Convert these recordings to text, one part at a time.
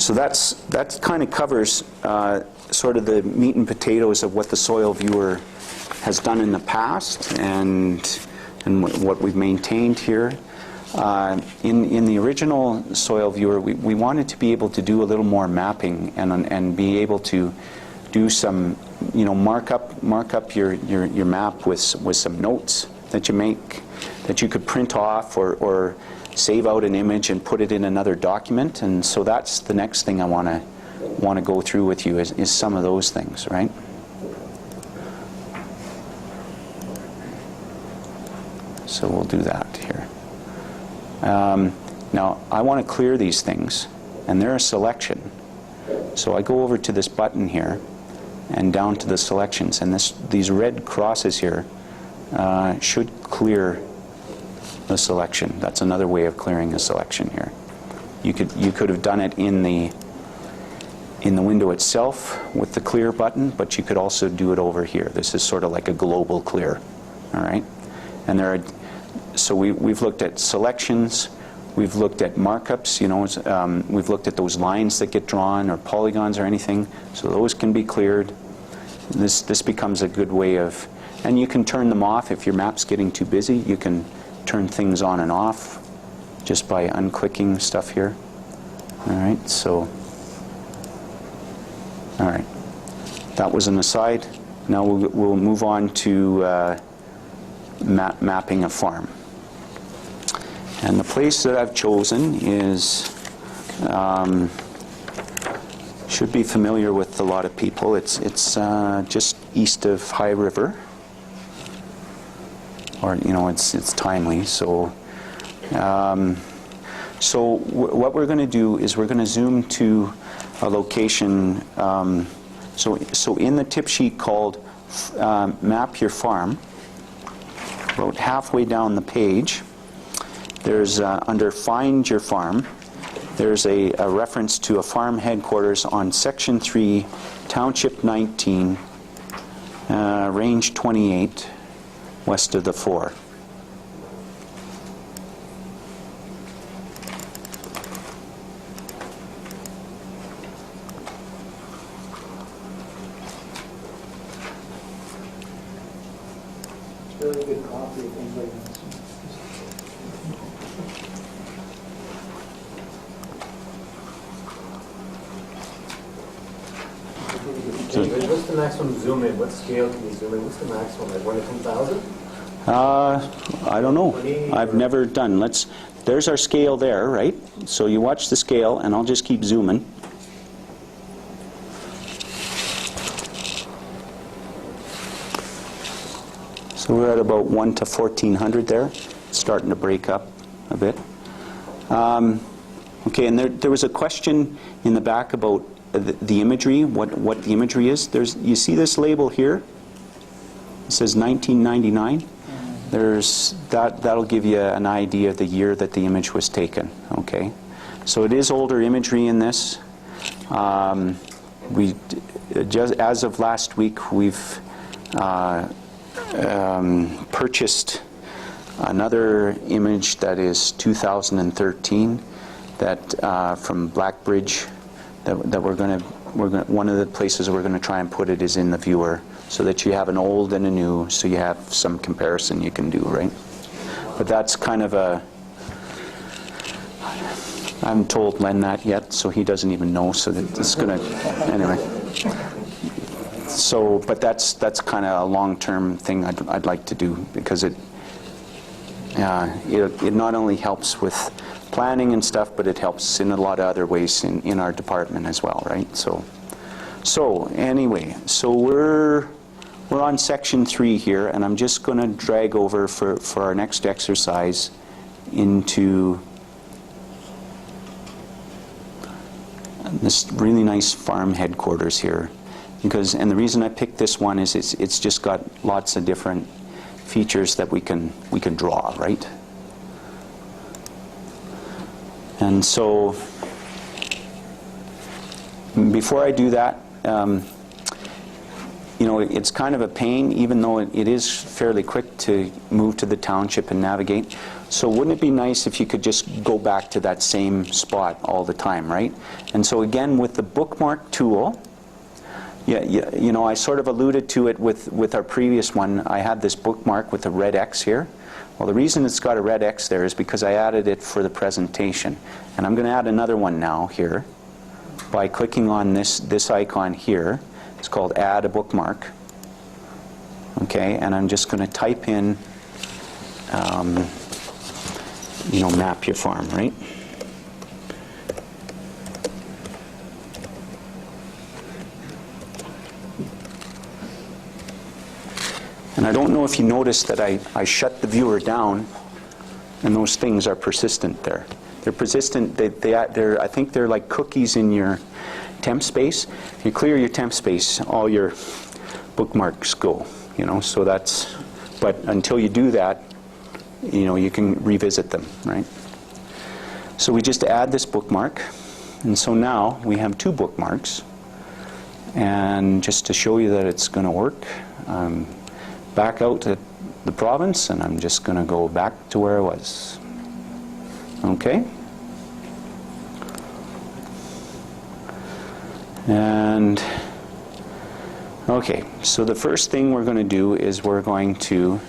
So that kind of covers sort of the meat and potatoes of what the soil viewer has done in the past and what we've maintained here. In the original soil viewer, we wanted to be able to do a little more mapping and be able to do some, mark up your map with some notes that you make, that you could print off or save out an image and put it in another document. And so that's the next thing I want to go through with you is some of those things, right? So we'll do that here. Now I want to clear these things, and they're a selection. So I go over to this button here and down to the selections, and these red crosses here should clear the selection. That's another way of clearing a selection here. You could have done it in the window itself with the clear button, but you could also do it over here. This is sort of like a global clear, all right? And so we've looked at selections, we've looked at markups, we've looked at those lines that get drawn or polygons or anything, so those can be cleared. This becomes a good way of, and you can turn them off if your map's getting too busy. You can turn things on and off just by unclicking stuff here. All right, so, all right, that was an aside. Now we'll move on to mapping a farm. And the place that I've chosen is, should be familiar with a lot of people. It's just east of High River, or it's timely. So, what we're going to do is we're going to zoom to a location. So in the tip sheet called Map Your Farm, about halfway down the page, there's under Find Your Farm, there's a reference to a farm headquarters on Section 3, Township 19, Range 28, west of the 4. Really good coffee and things like that. What's the maximum zoom in? What scale can you zoom in? What's the maximum? Like 1 to 10,000? I don't know. I've never done. There's our scale there, right? So you watch the scale, and I'll just keep zooming. So we're at about 1 to 1400 there. It's starting to break up a bit. Okay, and there was a question in the back about the imagery, what the imagery is. You see this label here? It says 1999. That'll give you an idea of the year that the image was taken. Okay, so it is older imagery in this. We just as of last week, we've purchased another image that is 2013 that from Blackbridge that we're going to one of the places we're going to try and put it is in the viewer, so that you have an old and a new, so you have some comparison you can do, right? But that's kind of I haven't told Len that yet, so he doesn't even know, so that it's going to, anyway. So, but that's kind of a long-term thing I'd like to do, because it not only helps with planning and stuff, but it helps in a lot of other ways in our department as well, right? So anyway, so we're on section 3 here, and I'm just going to drag over for our next exercise into this really nice farm headquarters here. And the reason I picked this one is it's just got lots of different features that we can draw, right? And so before I do that, you know, it's kind of a pain, even though it is fairly quick to move to the township and navigate. So wouldn't it be nice if you could just go back to that same spot all the time, right? And so again, with the bookmark tool, you know, I sort of alluded to it with our previous one. I had this bookmark with a red X here. Well, the reason it's got a red X there is because I added it for the presentation. And I'm going to add another one now here by clicking on this icon here. It's called Add a Bookmark. Okay, and I'm just going to type in, you know, map your farm, right? And I don't know if you noticed that I shut the viewer down, and those things are persistent there. They're persistent. I think they're like cookies in your temp space. If you clear your temp space, all your bookmarks go. You know, so that's. But until you do that, you know, you can revisit them, right? So we just add this bookmark, and so now we have 2 bookmarks. And just to show you that it's going to work, back out to the province, and I'm just going to go back to where I was. Okay? And, okay, so the first thing we're going to do is we're going to,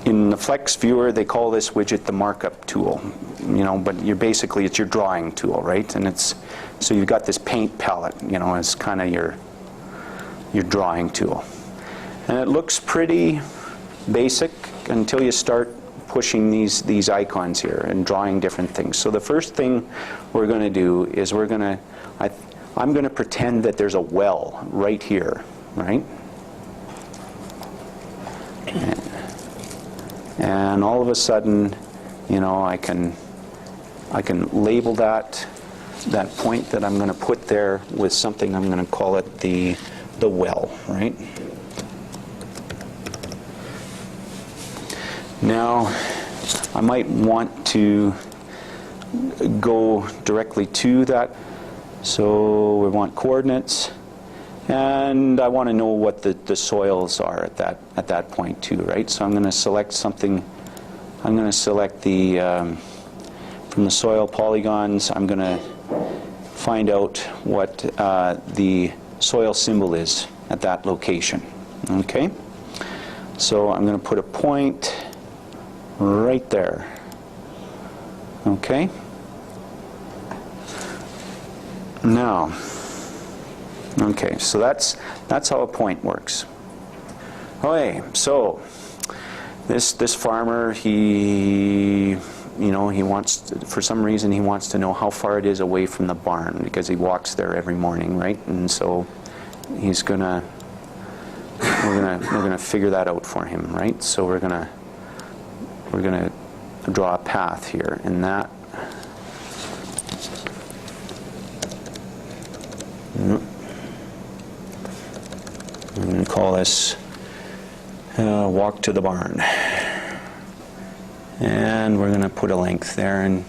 in the Flex viewer, they call this widget the markup tool, you know, but you're basically, it's your drawing tool, right? And it's, so you've got this paint palette, you know, as kind of your drawing tool. And it looks pretty basic until you start pushing these icons here and drawing different things. So the first thing we're going to do is I'm going to pretend that there's a well right here, right? And all of a sudden, you know, I can label that point that I'm going to put there with something. I'm going to call it the well, right? Now, I might want to go directly to that. So we want coordinates, and I want to know what the soils are at that point too, right? So I'm going to select something. I'm going to select the from the soil polygons. I'm going to find out what the soil symbol is at that location. Okay, so I'm going to put a point right there. Okay. Now, okay, so that's how a point works. Okay, so this farmer, he wants, for some reason, he wants to know how far it is away from the barn because he walks there every morning, right? And so we're gonna figure that out for him, right? So we're gonna draw a path here, and that. I'm going to call this walk to the barn. And we're going to put a length there. And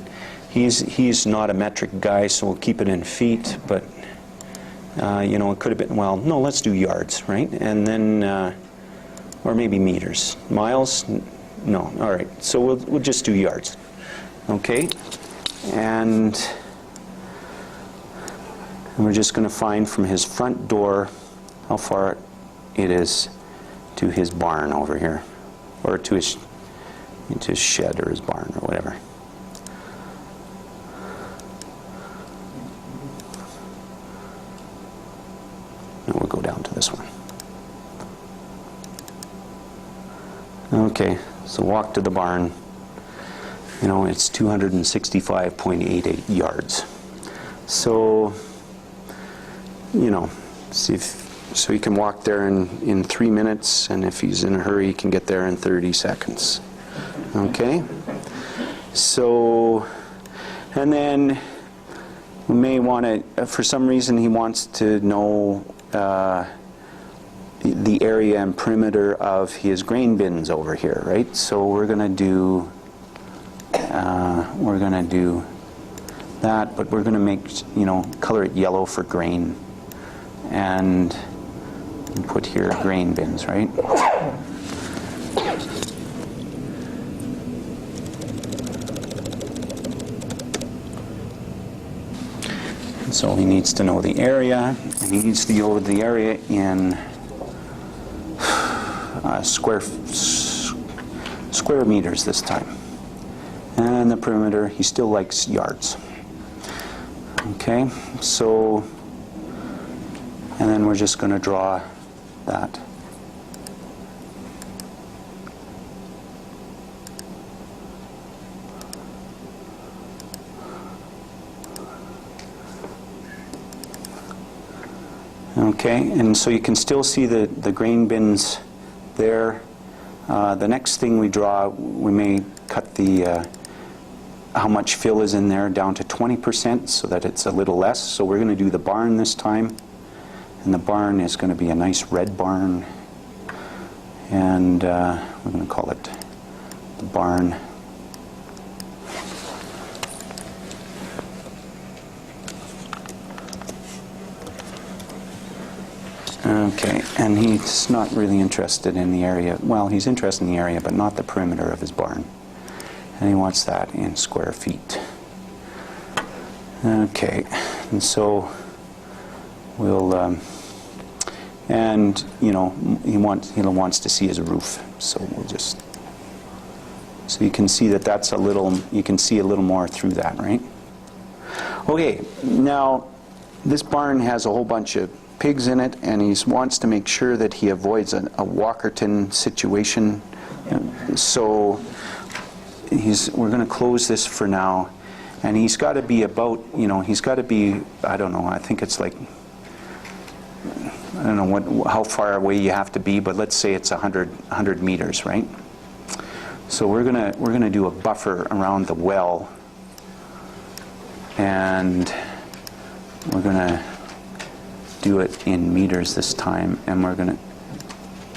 he's not a metric guy, so we'll keep it in feet. But, you know, it could have been, well, no, let's do yards, right? And then, or maybe meters. Miles? No. All right. So we'll just do yards. Okay? And we're just going to find from his front door how far it is to his barn over here, or to his shed or his barn or whatever. And we'll go down to this one. Okay, so walk to the barn. You know, it's 265.88 yards. So, you know, see if, so he can walk there in 3 minutes, and if he's in a hurry, he can get there in 30 seconds. Okay? So, and then we may want to, for some reason he wants to know the area and perimeter of his grain bins over here, right? So we're going to do that, but we're going to make, you know, color it yellow for grain. and put here grain bins, right? And so he needs to know the area, and he needs to know the area in square meters this time. And the perimeter, he still likes yards. Okay, so, and then we're just going to draw that. Okay, and so you can still see the grain bins there. The next thing we draw, we may cut the how much fill is in there down to 20% so that it's a little less. So we're going to do the barn this time, and the barn is going to be a nice red barn, and we're going to call it the barn. Okay, and he's not really interested in the area. Well, he's interested in the area, but not the perimeter of his barn. And he wants that in square feet. Okay, and so we'll, and you know, he wants to see his roof. So we'll just, so you can see that that's a little, you can see a little more through that, right? Okay, now this barn has a whole bunch of pigs in it, and he wants to make sure that he avoids a Walkerton situation. So we're going to close this for now, and he's got to be about, you know, he's got to be, I don't know, I think it's like, I don't know how far away you have to be, but let's say it's 100 meters, right? So we're gonna do a buffer around the well, and we're gonna do it in meters this time, and we're gonna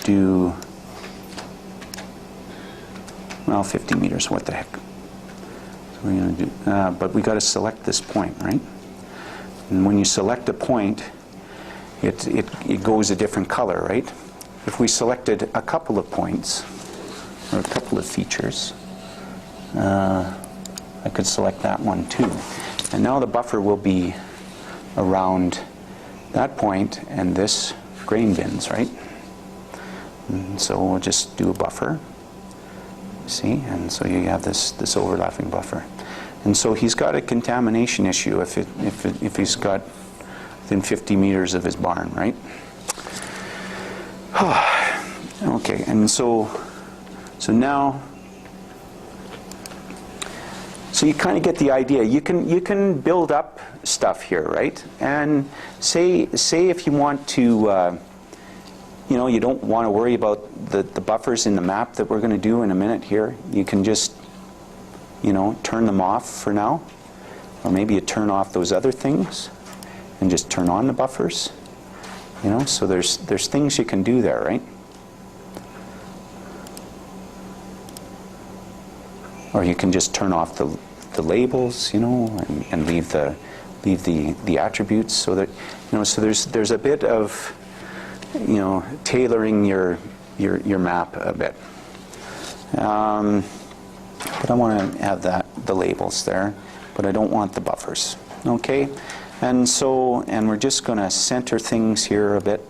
do, well, 50 meters, what the heck. So we're going to do, but we got to select this point, right? And when you select a point, it goes a different color, right? If we selected a couple of points, or a couple of features, I could select that one too. And now the buffer will be around that point and this grain bins, right? And so we'll just do a buffer. See, and so you have this overlapping buffer, and so he's got a contamination issue if he's got within 50 meters of his barn, right? Okay, and so now, so you kind of get the idea. You can build up stuff here, right? And say if you want to. You know, you don't want to worry about the buffers in the map that we're going to do in a minute here. You can just, you know, turn them off for now. Or maybe you turn off those other things and just turn on the buffers. You know, so there's things you can do there, right? Or you can just turn off the labels, you know, and leave the attributes, so that, you know, so there's a bit of, you know, tailoring your map a bit. But I want to have the labels there, but I don't want the buffers. Okay, and we're just going to center things here a bit.